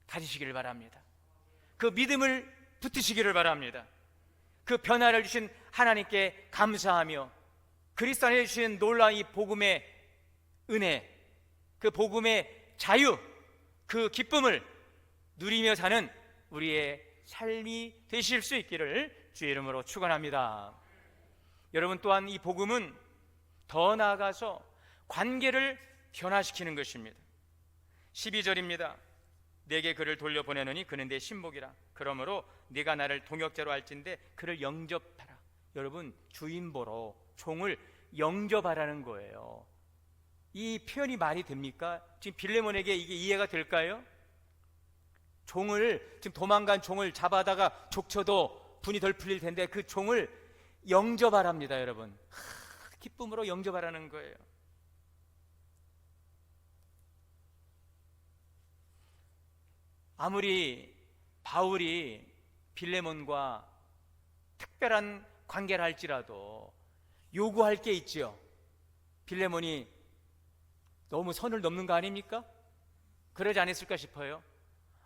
Speaker 1: 가지시기를 바랍니다. 그 믿음을 붙으시기를 바랍니다. 그 변화를 주신 하나님께 감사하며 그리스도 안에 주신 놀라운 이 복음의 은혜, 그 복음의 자유, 그 기쁨을 누리며 사는 우리의 삶이 되실 수 있기를 주의 이름으로 축원합니다. 여러분, 또한 이 복음은 더 나아가서 관계를 변화시키는 것입니다. 12절입니다. 내게 그를 돌려보내노니 그는 내 신복이라. 그러므로 네가 나를 동역자로 알진대 그를 영접하라. 여러분, 주인보로 종을 영접하라는 거예요. 이 표현이 말이 됩니까? 지금 빌레몬에게 이게 이해가 될까요? 종을, 지금 도망간 종을 잡아다가 족쳐도 분이 덜 풀릴 텐데 그 종을 영접하랍니다. 여러분, 기쁨으로 영접하라는 거예요. 아무리 바울이 빌레몬과 특별한 관계를 할지라도 요구할 게 있지요. 빌레몬이 너무 선을 넘는 거 아닙니까? 그러지 않았을까 싶어요.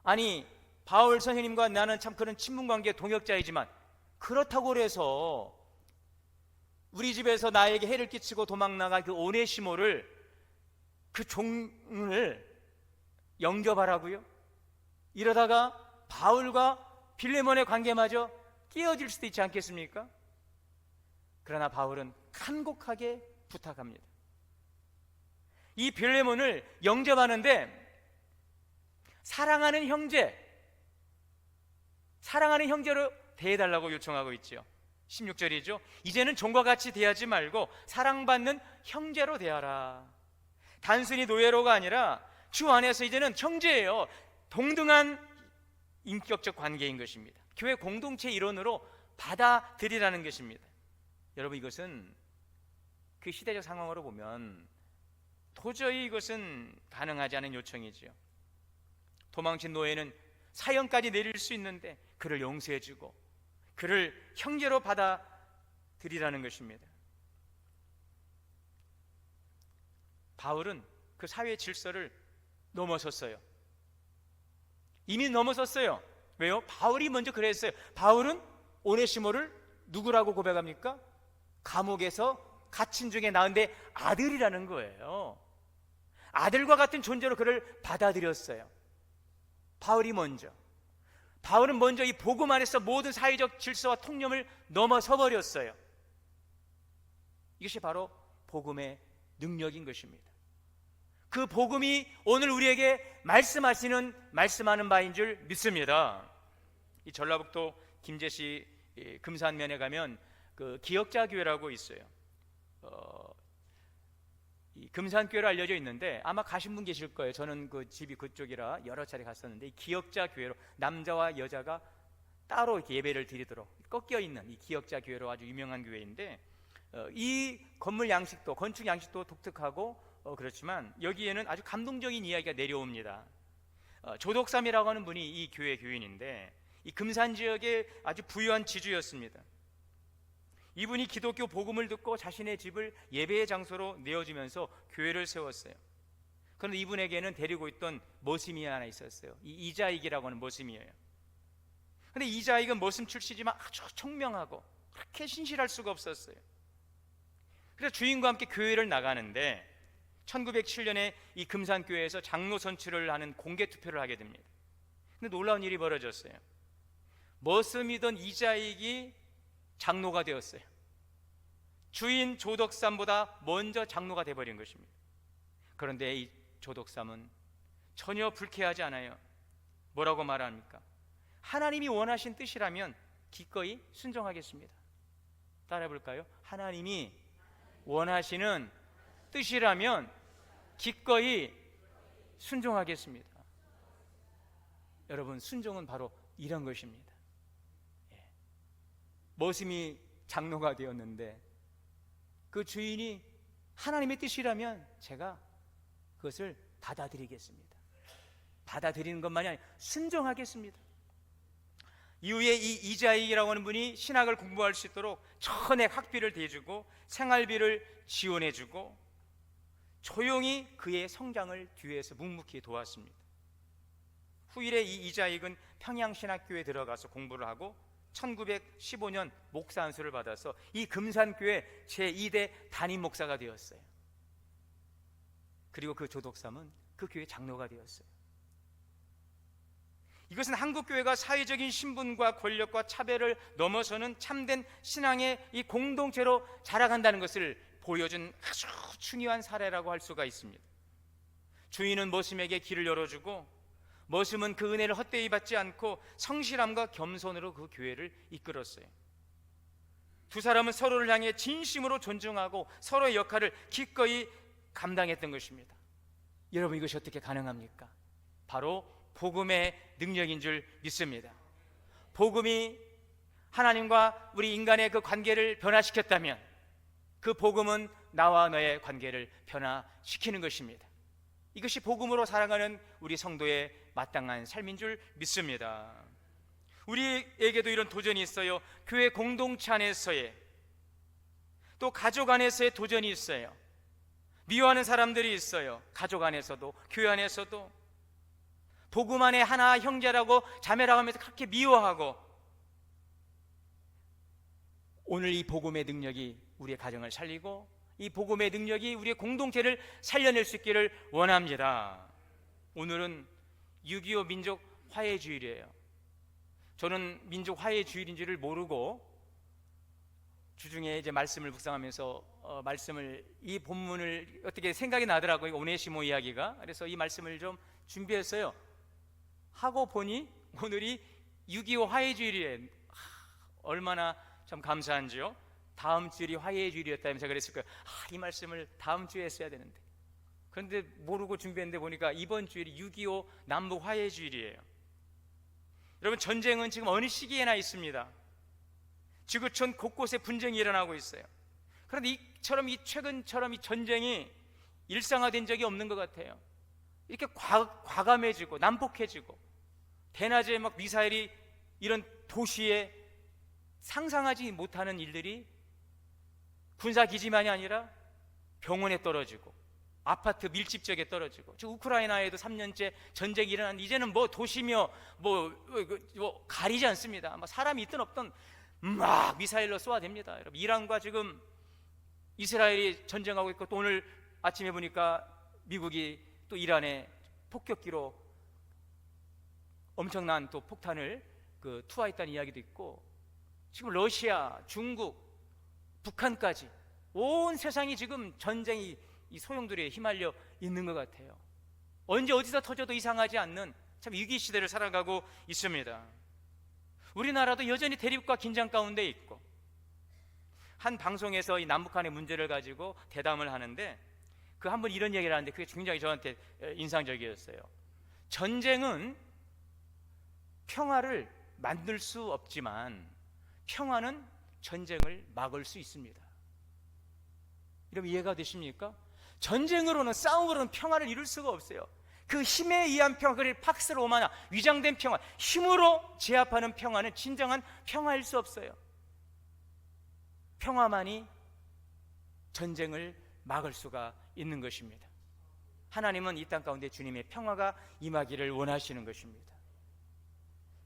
Speaker 1: 아니, 바울 선생님과 나는 참 그런 친분관계 동역자이지만 그렇다고 해서 우리 집에서 나에게 해를 끼치고 도망나간 그 오네시모를, 그 종을 영접하라고요? 이러다가 바울과 빌레몬의 관계마저 깨어질 수도 있지 않겠습니까? 그러나 바울은 간곡하게 부탁합니다. 이 빌레몬을 영접하는데 사랑하는 형제로 대해달라고 요청하고 있죠. 16절이죠. 이제는 종과 같이 대하지 말고 사랑받는 형제로 대하라. 단순히 노예로가 아니라 주 안에서 이제는 형제예요. 동등한 인격적 관계인 것입니다. 교회 공동체 일원으로 받아들이라는 것입니다. 여러분, 이것은 그 시대적 상황으로 보면 도저히 이것은 가능하지 않은 요청이지요. 도망친 노예는 사형까지 내릴 수 있는데 그를 용서해주고 그를 형제로 받아들이라는 것입니다. 바울은 그 사회 질서를 넘어섰어요. 이미 넘어섰어요. 왜요? 바울이 먼저 그랬어요. 바울은 오네시모를 누구라고 고백합니까? 감옥에서 갇힌 중에 낳은데 아들이라는 거예요. 아들과 같은 존재로 그를 받아들였어요. 바울은 먼저 이 복음 안에서 모든 사회적 질서와 통념을 넘어서 버렸어요. 이것이 바로 복음의 능력인 것입니다. 그 복음이 오늘 우리에게 말씀하는 바인 줄 믿습니다. 이 전라북도 김제시 금산면에 가면 그 기역자교회라고 있어요. 이 금산교회로 알려져 있는데 아마 가신 분 계실 거예요. 저는 그 집이 그쪽이라 여러 차례 갔었는데 이 기역자교회로 남자와 여자가 따로 이렇게 예배를 드리도록 꺾여 있는 이 기역자 교회로 아주 유명한 교회인데, 이 건물 양식도, 건축 양식도 독특하고 그렇지만 여기에는 아주 감동적인 이야기가 내려옵니다. 조덕삼이라고 하는 분이 이 교회 교인인데, 이 금산 지역에 아주 부유한 지주였습니다. 이분이 기독교 복음을 듣고 자신의 집을 예배의 장소로 내어주면서 교회를 세웠어요. 그런데 이분에게는 데리고 있던 머슴이 하나 있었어요. 이 이자익이라고 하는 머슴이에요. 그런데 이자익은 머슴 출신이지만 아주 청명하고 그렇게 신실할 수가 없었어요. 그래서 주인과 함께 교회를 나가는데 1907년에 이 금산교회에서 장로 선출을 하는 공개 투표를 하게 됩니다. 근데 놀라운 일이 벌어졌어요. 머슴이던 이자익이 장로가 되었어요. 주인 조덕삼보다 먼저 장로가 되어버린 것입니다. 그런데 이 조덕삼은 전혀 불쾌하지 않아요. 뭐라고 말합니까? 하나님이 원하신 뜻이라면 기꺼이 순종하겠습니다. 따라해 볼까요? 하나님이 원하시는 뜻이라면 기꺼이 순종하겠습니다. 여러분, 순종은 바로 이런 것입니다. 머슴이 장로가 되었는데 그 주인이 하나님의 뜻이라면 제가 그것을 받아들이겠습니다. 받아들이는 것만이 아니라 순종하겠습니다. 이후에 이 이자익이라고 하는 분이 신학을 공부할 수 있도록 전액 학비를 대주고 생활비를 지원해주고 조용히 그의 성장을 뒤에서 묵묵히 도왔습니다. 후일에 이 이자익은 평양신학교에 들어가서 공부를 하고 1915년 목사 안수를 받아서 이 금산교회 제2대 담임 목사가 되었어요. 그리고 그 조덕삼은 그 교회 장로가 되었어요. 이것은 한국교회가 사회적인 신분과 권력과 차별을 넘어서는 참된 신앙의 이 공동체로 자라간다는 것을 보여준 아주 중요한 사례라고 할 수가 있습니다. 주인은 머슴에게 길을 열어주고 머슴은 그 은혜를 헛되이 받지 않고 성실함과 겸손으로 그 교회를 이끌었어요. 두 사람은 서로를 향해 진심으로 존중하고 서로의 역할을 기꺼이 감당했던 것입니다. 여러분, 이것이 어떻게 가능합니까? 바로 복음의 능력인 줄 믿습니다. 복음이 하나님과 우리 인간의 그 관계를 변화시켰다면 그 복음은 나와 너의 관계를 변화시키는 것입니다. 이것이 복음으로 살아가는 우리 성도의 마땅한 삶인 줄 믿습니다. 우리에게도 이런 도전이 있어요. 교회 공동체 안에서의, 또 가족 안에서의 도전이 있어요. 미워하는 사람들이 있어요. 가족 안에서도 교회 안에서도 복음 안에 하나 형제라고 자매라고 하면서 그렇게 미워하고, 오늘 이 복음의 능력이 우리의 가정을 살리고 이 복음의 능력이 우리의 공동체를 살려낼 수 있기를 원합니다. 오늘은 6.25 민족 화해주일이에요. 저는 민족 화해주일인지를 모르고 주중에 이제 말씀을 묵상하면서 이 본문을 어떻게 생각이 나더라고요. 오네시모 이야기가. 그래서 이 말씀을 좀 준비했어요. 하고 보니 오늘이 6.25 화해주일이에요. 얼마나 참 감사한지요. 다음 주일이 화해주일이었다면서 그랬을 거예요. 이 말씀을 다음 주에 했어야 되는데, 그런데 모르고 준비했는데 보니까 이번 주일이 6.25 남북 화해주일이에요. 여러분, 전쟁은 지금 어느 시기에나 있습니다. 지구촌 곳곳에 분쟁이 일어나고 있어요. 그런데 최근처럼 이 전쟁이 일상화된 적이 없는 것 같아요. 이렇게 과감해지고 난폭해지고 대낮에 막 미사일이 이런 도시에 상상하지 못하는 일들이 군사기지만이 아니라 병원에 떨어지고 아파트 밀집지역에 떨어지고, 지금 우크라이나에도 3년째 전쟁이 일어났는데 이제는 뭐 도시며 뭐 가리지 않습니다. 사람이 있든 없든 막 미사일로 쏘아댑니다. 여러분, 이란과 지금 이스라엘이 전쟁하고 있고, 또 오늘 아침에 보니까 미국이 또 이란에 폭격기로 엄청난 또 폭탄을 투하했다는 이야기도 있고, 지금 러시아, 중국, 북한까지 온 세상이 지금 전쟁이 이 소용돌이에 휘말려 있는 것 같아요. 언제 어디서 터져도 이상하지 않는 참 위기 시대를 살아가고 있습니다. 우리나라도 여전히 대립과 긴장 가운데 있고, 한 방송에서 이 남북한의 문제를 가지고 대담을 하는데 그 한 분 이런 얘기를 하는데 그게 굉장히 저한테 인상적이었어요. 전쟁은 평화를 만들 수 없지만 평화는 전쟁을 막을 수 있습니다. 여러분 이해가 되십니까? 전쟁으로는, 싸움으로는 평화를 이룰 수가 없어요. 그 힘에 의한 평화, 그걸 팍스 로마나 위장된 평화, 힘으로 제압하는 평화는 진정한 평화일 수 없어요. 평화만이 전쟁을 막을 수가 있는 것입니다. 하나님은 이 땅 가운데 주님의 평화가 임하기를 원하시는 것입니다.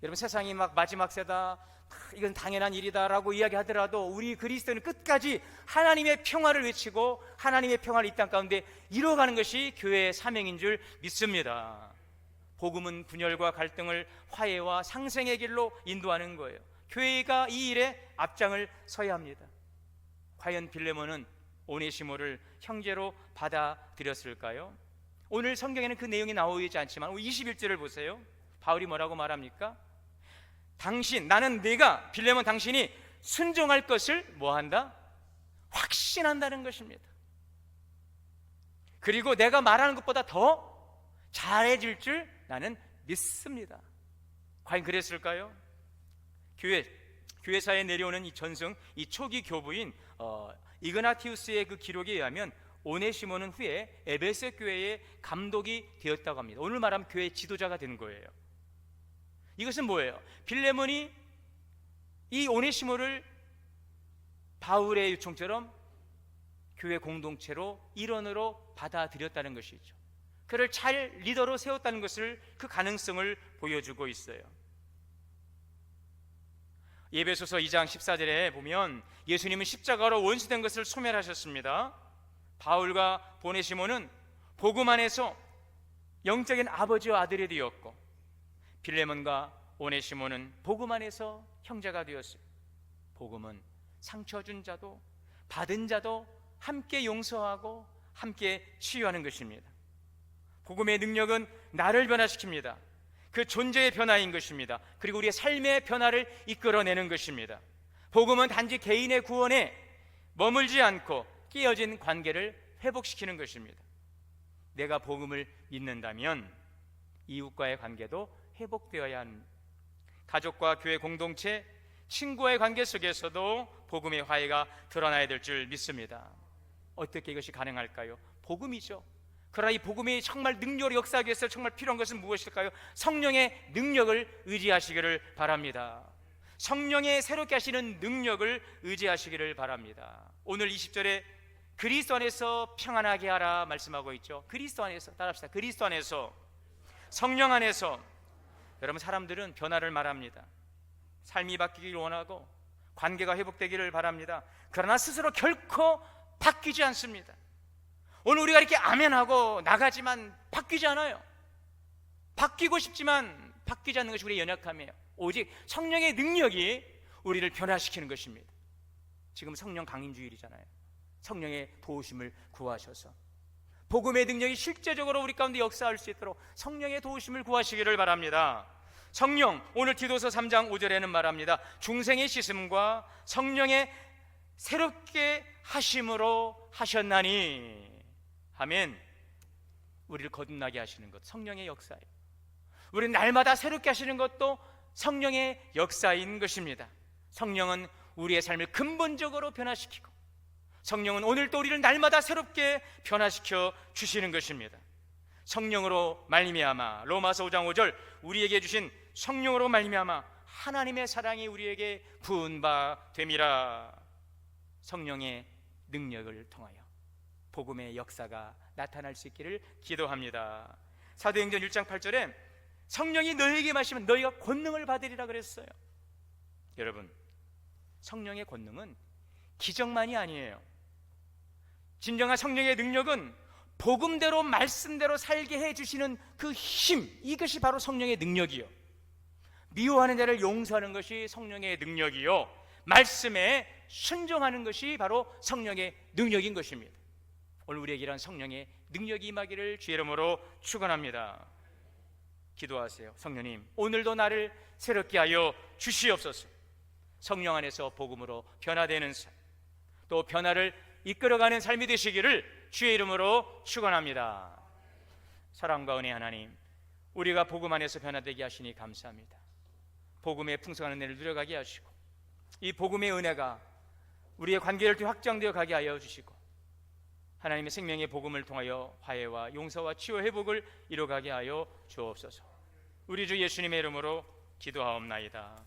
Speaker 1: 여러분 세상이 막 마지막 세다, 이건 당연한 일이다라고 이야기하더라도 우리 그리스도는 끝까지 하나님의 평화를 외치고 하나님의 평화를 이 땅 가운데 이루어가는 것이 교회의 사명인 줄 믿습니다. 복음은 분열과 갈등을 화해와 상생의 길로 인도하는 거예요. 교회가 이 일에 앞장을 서야 합니다. 과연 빌레몬은 오네시모를 형제로 받아들였을까요? 오늘 성경에는 그 내용이 나오고 있지 않지만 21절을 보세요. 바울이 뭐라고 말합니까? 나는 내가 빌레몬 당신이 순종할 것을 뭐한다? 확신한다는 것입니다. 그리고 내가 말하는 것보다 더 잘해줄 줄 나는 믿습니다. 과연 그랬을까요? 교회사에 내려오는 이 전승, 이 초기 교부인 이그나티우스의 그 기록에 의하면 오네시모는 후에 에베소 교회의 감독이 되었다고 합니다. 오늘 말하면 교회 지도자가 된 거예요. 이것은 뭐예요? 빌레몬이 이 오네시모를 바울의 요청처럼 교회 공동체로 일원으로 받아들였다는 것이죠. 그를 잘 리더로 세웠다는 것을, 그 가능성을 보여주고 있어요. 에베소서 2장 14절에 보면 예수님은 십자가로 원수된 것을 소멸하셨습니다. 바울과 오네시모는 복음 안에서 영적인 아버지와 아들이 되었고, 빌레몬과 오네시모는 복음 안에서 형제가 되었어요. 복음은 상처 준 자도 받은 자도 함께 용서하고 함께 치유하는 것입니다. 복음의 능력은 나를 변화시킵니다. 그 존재의 변화인 것입니다. 그리고 우리의 삶의 변화를 이끌어내는 것입니다. 복음은 단지 개인의 구원에 머물지 않고 깨어진 관계를 회복시키는 것입니다. 내가 복음을 믿는다면 이웃과의 관계도 회복되어야 합니다. 가족과 교회 공동체, 친구와의 관계 속에서도 복음의 화해가 드러나야 될 줄 믿습니다. 어떻게 이것이 가능할까요? 복음이죠. 그러나 이 복음이 정말 능력으로 역사하기 위해서 정말 필요한 것은 무엇일까요? 성령의 능력을 의지하시기를 바랍니다. 성령의 새롭게 하시는 능력을 의지하시기를 바랍니다. 오늘 20절에 그리스도 안에서 평안하게 하라 말씀하고 있죠. 그리스도 안에서, 따라합시다. 그리스도 안에서, 성령 안에서. 여러분, 사람들은 변화를 말합니다. 삶이 바뀌기를 원하고 관계가 회복되기를 바랍니다. 그러나 스스로 결코 바뀌지 않습니다. 오늘 우리가 이렇게 아멘하고 나가지만 바뀌지 않아요. 바뀌고 싶지만 바뀌지 않는 것이 우리의 연약함이에요. 오직 성령의 능력이 우리를 변화시키는 것입니다. 지금 성령 강림주일이잖아요. 성령의 도우심을 구하셔서 복음의 능력이 실제적으로 우리 가운데 역사할 수 있도록 성령의 도우심을 구하시기를 바랍니다. 성령, 오늘 디도서 3장 5절에는 말합니다. 중생의 씻음과 성령의 새롭게 하심으로 하셨나니. 아멘. 우리를 거듭나게 하시는 것, 성령의 역사예요. 우리는 날마다 새롭게 하시는 것도 성령의 역사인 것입니다. 성령은 우리의 삶을 근본적으로 변화시키고, 성령은 오늘도 우리를 날마다 새롭게 변화시켜 주시는 것입니다. 성령으로 말미암아, 로마서 5장 5절, 우리에게 주신 성령으로 말미암아 하나님의 사랑이 우리에게 부은 바 됨이라. 성령의 능력을 통하여 복음의 역사가 나타날 수 있기를 기도합니다. 사도행전 1장 8절에 성령이 너희에게 마시면 너희가 권능을 받으리라 그랬어요. 여러분, 성령의 권능은 기적만이 아니에요. 진정한 성령의 능력은 복음대로, 말씀대로 살게 해주시는 그 힘, 이것이 바로 성령의 능력이요. 미워하는 자를 용서하는 것이 성령의 능력이요, 말씀에 순종하는 것이 바로 성령의 능력인 것입니다. 오늘 우리에게 이런 성령의 능력이 임하기를 주의 이름으로 축원합니다. 기도하세요. 성령님, 오늘도 나를 새롭게 하여 주시옵소서. 성령 안에서 복음으로 변화되는 삶, 또 변화를 이끌어가는 삶이 되시기를 주의 이름으로 축원합니다. 사랑과 은혜 하나님, 우리가 복음 안에서 변화되게 하시니 감사합니다. 복음의 풍성한 은혜를 누려가게 하시고 이 복음의 은혜가 우리의 관계를 통해 확장되어 가게 하여 주시고 하나님의 생명의 복음을 통하여 화해와 용서와 치유 회복을 이루어가게 하여 주옵소서. 우리 주 예수님의 이름으로 기도하옵나이다.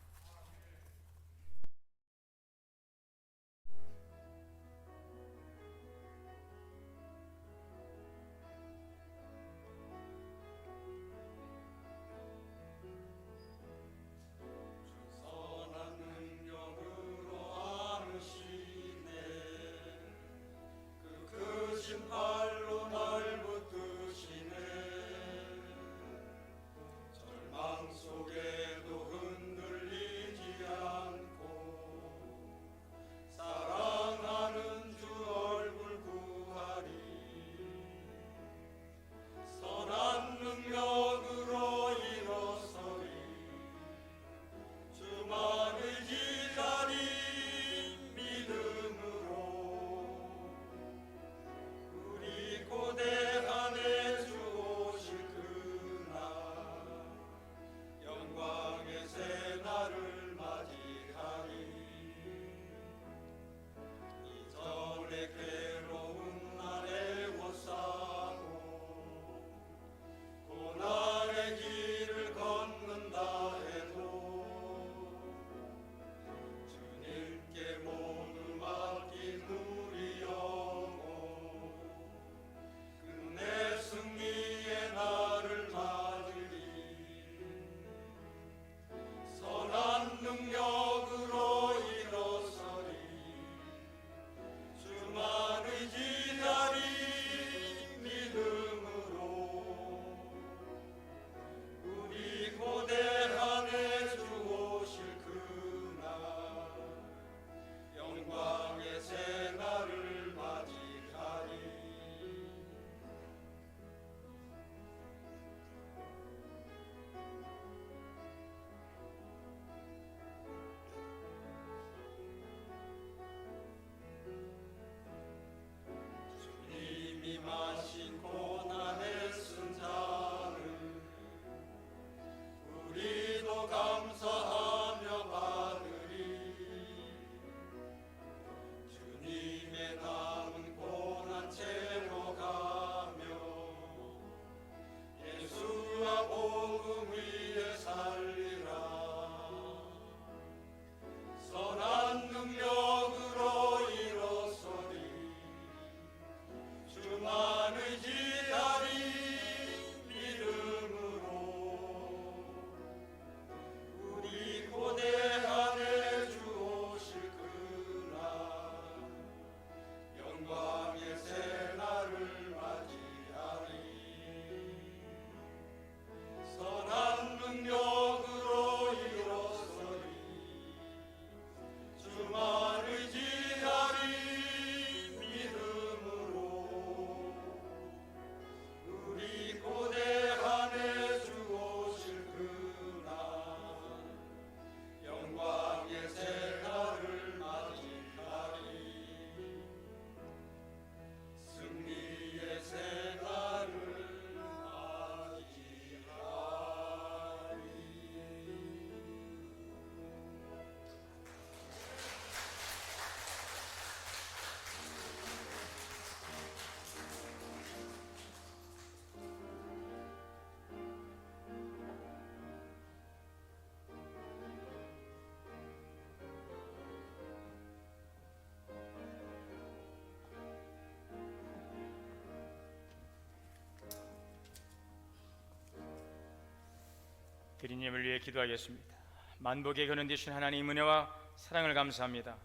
Speaker 4: 그리님을 위해 기도하겠습니다. 만복의 근원 되신 하나님 은혜와 사랑을 감사합니다.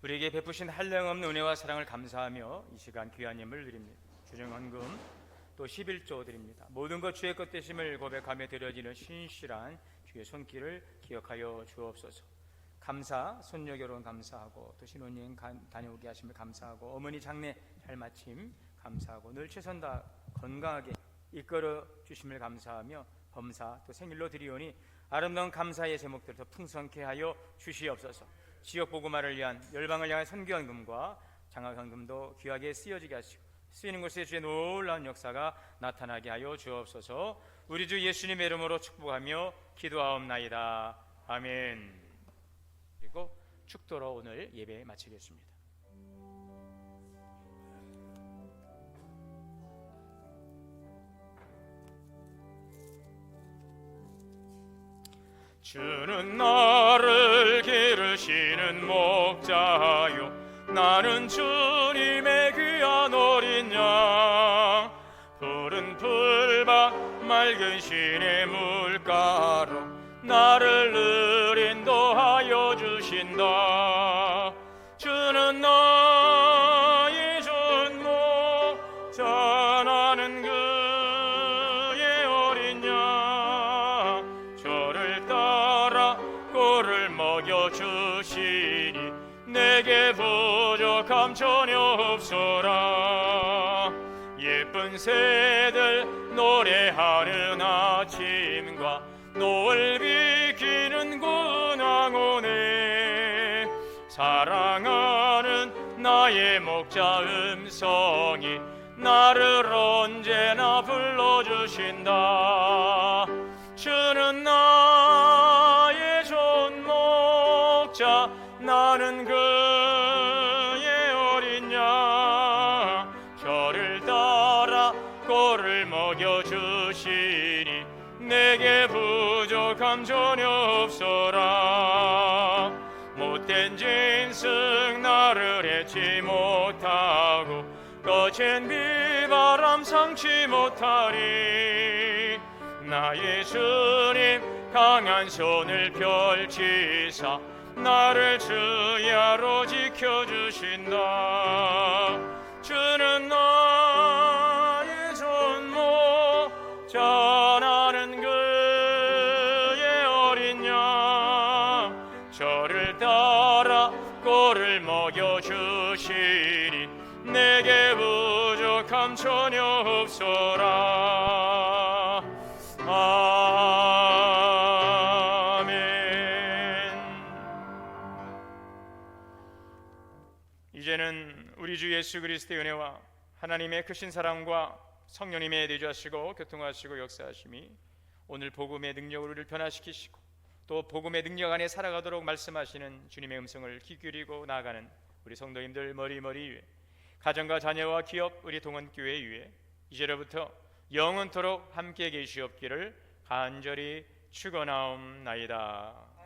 Speaker 4: 우리에게 베푸신 한량없는 은혜와 사랑을 감사하며 이 시간 귀한 예물 드립니다. 주정헌금 또 11조 드립니다. 모든 것 주의 것 되심을 고백하며 드려지는 신실한 주의 손길을 기억하여 주옵소서. 감사, 손녀 결혼 감사하고 또 신혼여행 다녀오게 하심을 감사하고 어머니 장례 잘 마침 감사하고 늘 최선 다 건강하게 이끌어 주심을 감사하며 범사 또 생일로 드리오니 아름다운 감사의 제목들 더 풍성케 하여 주시옵소서. 지역 복음화를 위한 열방을 향한 선교헌금과 장학헌금도 귀하게 쓰여지게 하시고 쓰이는 곳에 주의 놀라운 역사가 나타나게 하여 주옵소서. 우리 주 예수님의 이름으로 축복하며 기도하옵나이다. 아멘. 그리고 축도로 오늘 예배 마치겠습니다. 주는 나를 기르시는 목자요, 나는 주님의 귀한 어린 양. 푸른 풀밭 맑은 시내 물가로 나를 늘 인도하여 주신다. 주는 나의 전목자, 나는 그의 어린 양. 저를 따라 꼴을 먹여주시니 내게 부족함 전혀 없소라. 예쁜 새들 노래하는 아침과 노을 비키는 군왕오네. 사랑하는 나의 목자 음성이 나를 언제나 불러주신다. 주는 나의 전목자, 나는 그의 어린 양. 저를 따라 꼴을 먹여주시니 내게 부족함 전혀 없소라. 못된 짐승 나를 해치 못하고 거센 비바람 상치 못하리. 나의 주님 강한 손을 펼치사 나를 주야로 지켜주신다. 주는 나의 전목자, 나는 그의 어린 양. 저를 따라 꼴을 먹여주시니 내게 부족함 전혀 없소라. 이제는 우리 주 예수 그리스도의 은혜와 하나님의 크신 사랑과 성령님의 내주하시고 교통하시고 역사하심이 오늘 복음의 능력으로 우리를 변화시키시고 또 복음의 능력 안에 살아가도록 말씀하시는 주님의 음성을 귀 기울이고 나아가는 우리 성도님들 머리머리 위에, 가정과 자녀와 기업 우리 동원교회 위에 이제로부터 영원토록 함께 계시옵기를 간절히 축원하옵나이다.